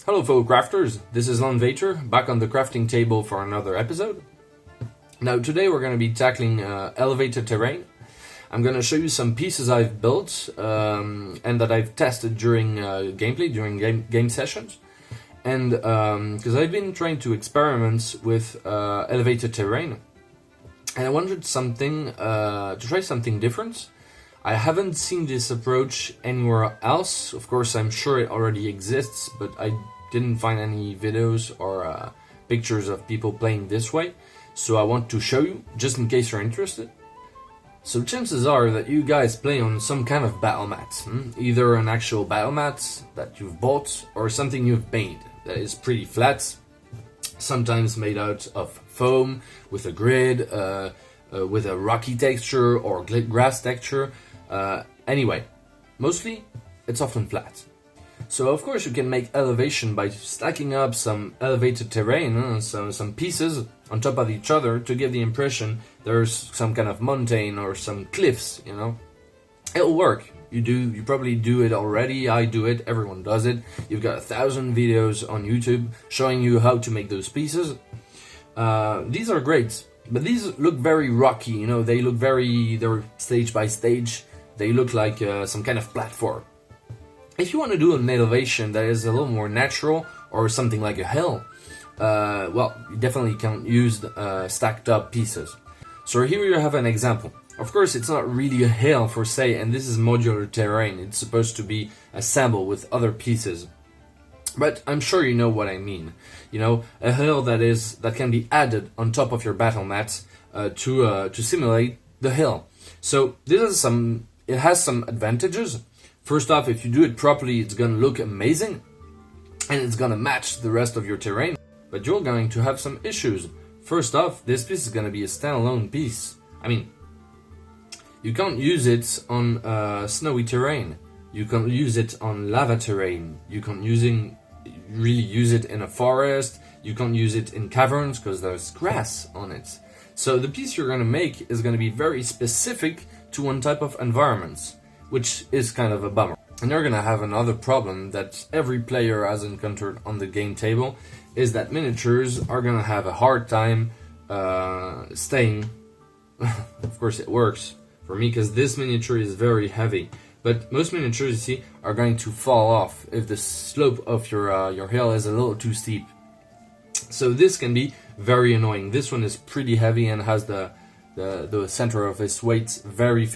Hello fellow crafters, this is Untitled, back on the crafting table for another episode. Now today we're going to be tackling elevated terrain. I'm going to show you some pieces I've built and that I've tested during gameplay, during game sessions. And because I've been trying to experiment with elevated terrain, and I wanted something to try something different. I haven't seen this approach anywhere else. Of course, I'm sure it already exists, but I didn't find any videos or pictures of people playing this way. So I want to show you, just in case you're interested. So chances are that you guys play on some kind of battle mat. Either an actual battle mat that you've bought or something you've made that is pretty flat. Sometimes made out of foam, with a grid, with a rocky texture or grass texture. Anyway, mostly it's often flat. So of course you can make elevation by stacking up some elevated terrain, some pieces on top of each other to give the impression there's some kind of mountain or some cliffs, you know. It'll work. You probably do it already. I do it. Everyone does it. You've got 1,000 videos on YouTube showing you how to make those pieces. These are great, but these look very rocky. You know, they're stage by stage. They look like some kind of platform. If you want to do an elevation that is a little more natural or something like a hill, well, you definitely can use stacked up pieces. So here you have an example. Of course, it's not really a hill per se, and this is modular terrain. It's supposed to be assembled with other pieces. But I'm sure you know what I mean. You know, a hill that can be added on top of your battle mat to simulate the hill. So it has some advantages. First off, if you do it properly, it's gonna look amazing, and it's gonna match the rest of your terrain. But you're going to have some issues. First off, this piece is gonna be a standalone piece. I mean, you can't use it on snowy terrain. You can't use it on lava terrain. You can't really use it in a forest. You can't use it in caverns because there's grass on it. So the piece you're gonna make is gonna be very specific to one type of environments, which is kind of a bummer. And you're gonna have another problem that every player has encountered on the game table, is that miniatures are gonna have a hard time staying. Of course it works for me because this miniature is very heavy, but most miniatures, you see, are going to fall off if the slope of your hill is a little too steep. So this can be very annoying. This one is pretty heavy and has the center of its weight very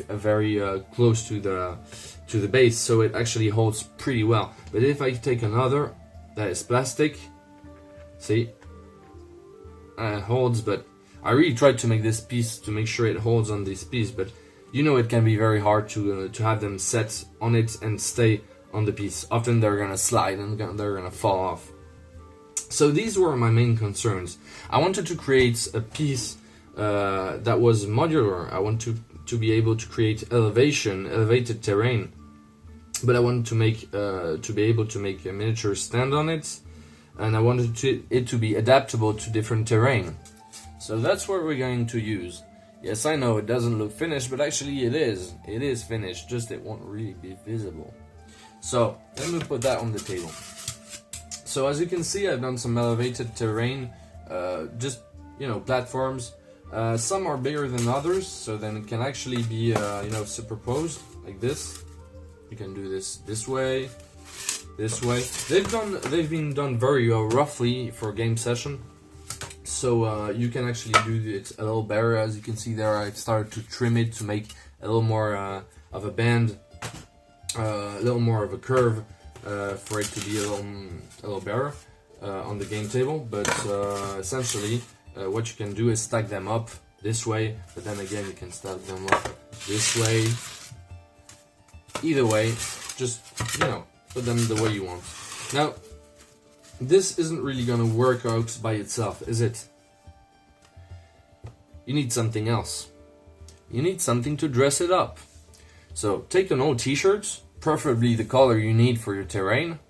close to the base, so it actually holds pretty well. But if I take another that is plastic, see, it holds, but I really tried to make this piece to make sure it holds on this piece, but you know it can be very hard to have them set on it and stay on the piece. Often they're gonna slide and they're gonna fall off. So these were my main concerns. I wanted to create a piece that was modular. I want to be able to create elevated terrain, but I wanted to be able to make a miniature stand on it, and I wanted it to be adaptable to different terrain. So that's what we're going to use. Yes, I know it doesn't look finished, but actually it is. It is finished, just it won't really be visible. So let me put that on the table. So as you can see, I've done some elevated terrain, just, you know, platforms. Some are bigger than others, so then it can actually be, you know, superposed like this. You can do this way, this way. They've been done very roughly for a game session, so you can actually do it a little better. As you can see there, I started to trim it to make a little more of a bend, a little more of a curve, for it to be a little better on the game table. But essentially, what you can do is stack them up this way, but then again you can stack them up this way. Either way, just, you know, put them the way you want. Now, this isn't really gonna work out by itself, is it? You need something else. You need something to dress it up. So take an old t-shirt, preferably the color you need for your terrain.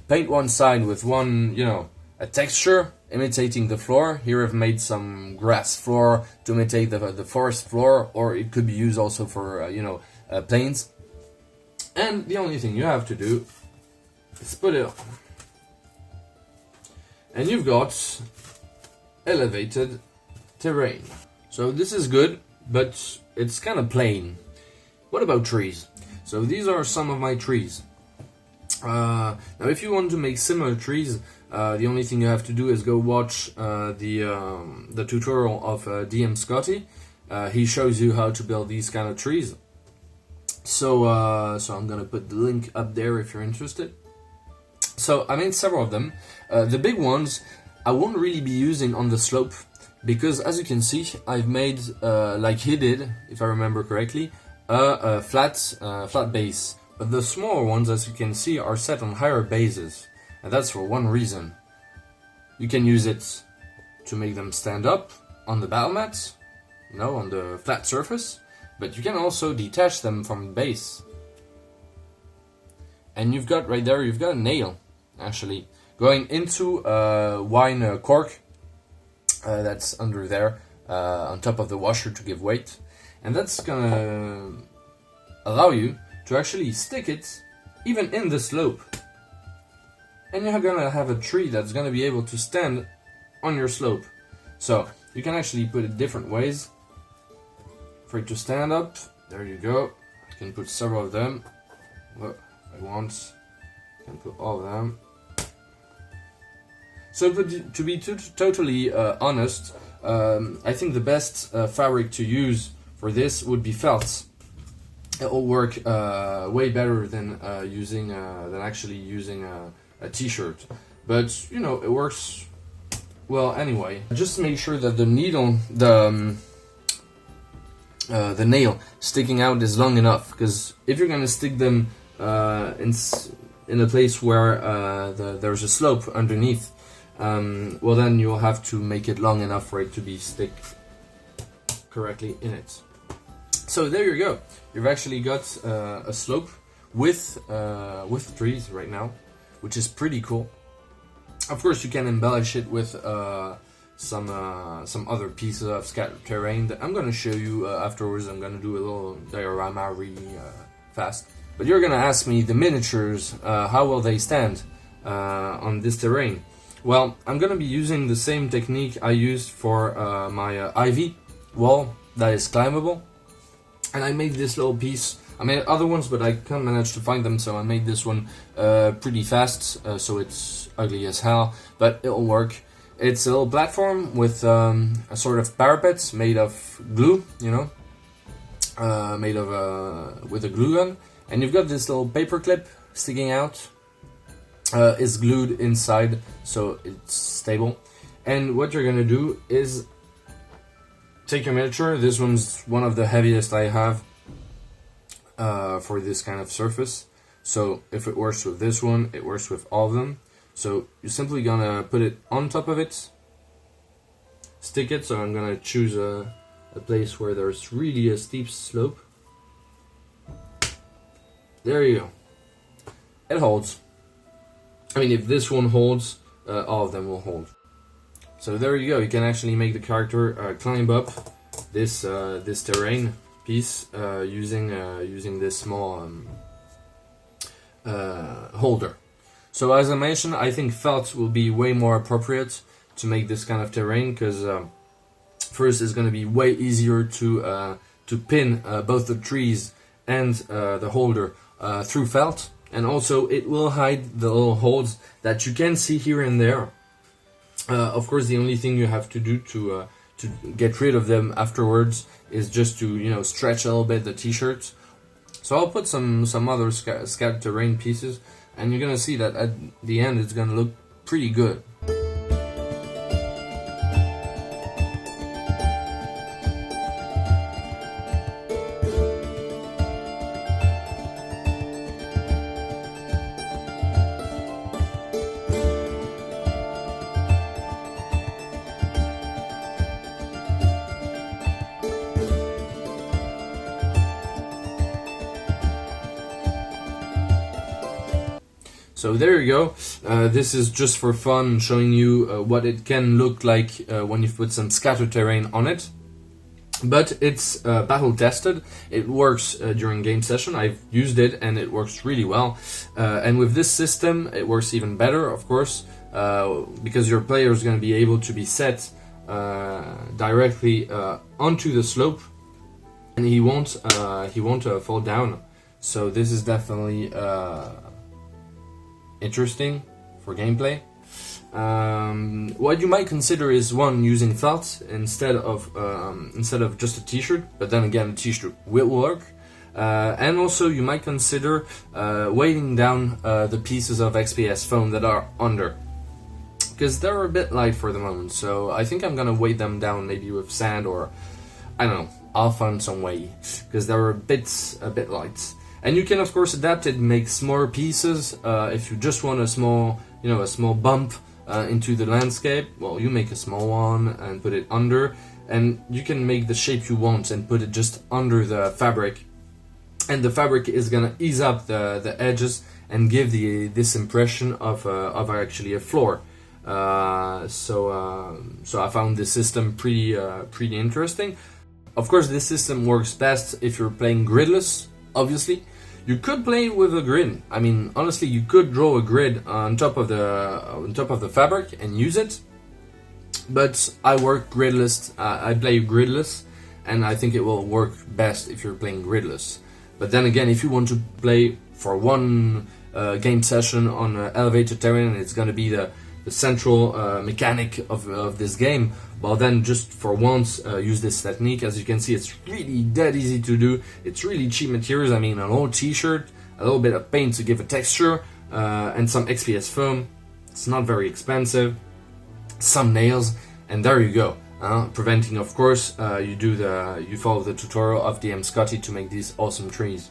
Paint one side with one, you know, a texture imitating the floor. Here I've made some grass floor to imitate the forest floor, or it could be used also for, you know, plains. And the only thing you have to do let's put it on. And you've got elevated terrain. So this is good, but it's kind of plain. What about trees? So these are some of my trees. Now if you want to make similar trees, the only thing you have to do is go watch the tutorial of DM Scotty. He shows you how to build these kind of trees. So I'm gonna put the link up there if you're interested. So I made several of them. The big ones I won't really be using on the slope, because as you can see, I've made, like he did, if I remember correctly, a flat base. But the smaller ones, as you can see, are set on higher bases. And that's for one reason. You can use it to make them stand up on the battle mats, on the flat surface, but you can also detach them from the base. And you've got right there, you've got a nail, actually, going into wine cork that's under there, on top of the washer to give weight. And that's gonna allow you to actually stick it even in the slope. And you're gonna have a tree that's gonna be able to stand on your slope. So you can actually put it different ways for it to stand up. There you go. You can put several of them. Look, if I want, I can put all of them. So to be totally honest, I think the best fabric to use for this would be felt. It will work way better than actually using a t-shirt, but it works well anyway. Just make sure that the needle, the nail sticking out is long enough, because if you're gonna stick them in a place where there's a slope underneath, well then you'll have to make it long enough for it to be stick correctly in it. So there you go. You've actually got a slope with trees right now, which is pretty cool. Of course, you can embellish it with some other pieces of scattered terrain that I'm going to show you afterwards. I'm going to do a little diorama really fast. But you're going to ask me, the miniatures, how will they stand on this terrain? Well, I'm going to be using the same technique I used for my ivy wall that is climbable. And I made this little piece. I made other ones, but I can't manage to find them, so I made this one pretty fast, so it's ugly as hell, but it'll work. It's a little platform with a sort of parapet made of glue, made of with a glue gun, and you've got this little paper clip sticking out. It's glued inside, so it's stable. And what you're gonna do is take your miniature. This one's one of the heaviest I have for this kind of surface. So if it works with this one, it works with all of them. So you're simply gonna put it on top of it, stick it. So I'm gonna choose a place where there's really a steep slope. There you go. It holds. I mean, if this one holds, all of them will hold. So there you go. You can actually make the character climb up this this terrain piece using this small holder. So as I mentioned, I think felt will be way more appropriate to make this kind of terrain, because first it's going to be way easier to pin both the trees and the holder through felt, and also it will hide the little holes that you can see here and there. Of course, the only thing you have to do to get rid of them afterwards is just to stretch a little bit the t-shirt. So I'll put some other scattered terrain pieces, and you're gonna see that at the end it's gonna look pretty good. So there you go. This is just for fun, showing you what it can look like when you put some scattered terrain on it. but it's battle tested. It works during game session. I've used it and it works really well. And with this system, it works even better, of course, because your player is going to be able to be set directly onto the slope, and he won't fall down. So this is definitely interesting for gameplay. What you might consider is one, using felt instead of just a t-shirt, but then again, a t-shirt will work. And also you might consider weighting down the pieces of XPS foam that are under, because they're a bit light for the moment. So I think I'm gonna weight them down, maybe with sand, or I don't know, I'll find some way, because they're a bit light. And you can of course adapt it, make smaller pieces. If you just want a small bump into the landscape, well, you make a small one and put it under, and you can make the shape you want and put it just under the fabric, and the fabric is gonna ease up the edges and give this impression of actually a floor. So I found this system pretty interesting. Of course, this system works best if you're playing gridless, obviously. You could play with a grid. I mean, honestly, you could draw a grid on top of the fabric and use it. But I work gridless. I play gridless, and I think it will work best if you're playing gridless. But then again, if you want to play for one game session on elevated terrain, and it's going to be the central mechanic of this game, well then just for once use this technique. As you can see, it's really dead easy to do. It's really cheap materials. I mean, an old t-shirt, a little bit of paint to give a texture, and some XPS foam. It's not very expensive. Some nails, and there you go. Preventing, of course, you follow the tutorial of DM Scotty to make these awesome trees.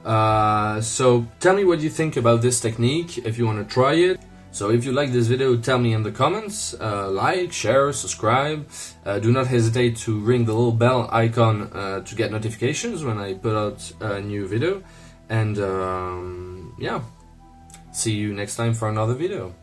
So tell me what you think about this technique, if you want to try it. So if you like this video, tell me in the comments, like, share, subscribe. Do not hesitate to ring the little bell icon to get notifications when I put out a new video. And yeah, see you next time for another video.